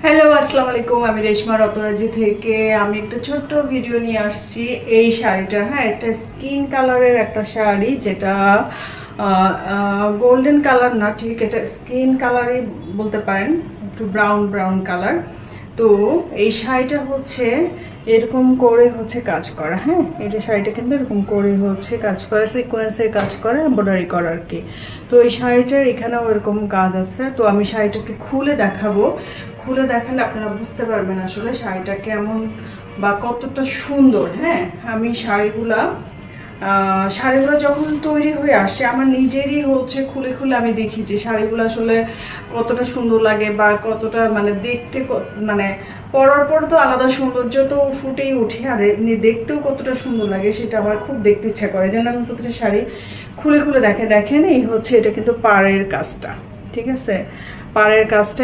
Hello আসসালামু আলাইকুম, আমি রেশমা রতরাজি থেকে আমি একটা ছোট্ট ভিডিও নিয়ে আসছি। এই শাড়িটা, হ্যাঁ, একটা স্কিন কালারের একটা শাড়ি, যেটা গোল্ডেন কালার না, ঠিক এটা স্কিন কালারই বলতে পারেন, একটু ব্রাউন ব্রাউন কালার। তো এই শাড়িটা হচ্ছে এরকম করে হচ্ছে কাজ করা, হ্যাঁ, এই যে শাড়িটা কিন্তু এরকম করে হচ্ছে কাজ করা, সিকোয়েন্সের কাজ করা, এমব্রয়ডারি করা আর কি। তো এই শাড়িটার এখানেও এরকম কাজ আছে। তো আমি শাড়িটাকে খুলে দেখাবো, খুলে দেখালে আপনারা বুঝতে পারবেন আসলে শাড়িটা কেমন বা কতটা সুন্দর। হ্যাঁ, আমি শাড়িগুলো যখন তৈরি হয়ে আসে আমার নিজেরই হচ্ছে খুলে খুলে আমি দেখি যে শাড়িগুলো আসলে কতটা সুন্দর লাগে বা কতটা মানে দেখতে মানে পরার পর তো আলাদা সৌন্দর্য তো ফুটেই ওঠে, আর এমনি দেখতেও কতটা সুন্দর লাগে সেটা আমার খুব দেখতে ইচ্ছা করে। যেন আমি প্রতিটা শাড়ি খুলে খুলে দেখেন, এই হচ্ছে এটা কিন্তু পাড়ের কাজটা, ঠিক আছে, পাড়ের কাজটা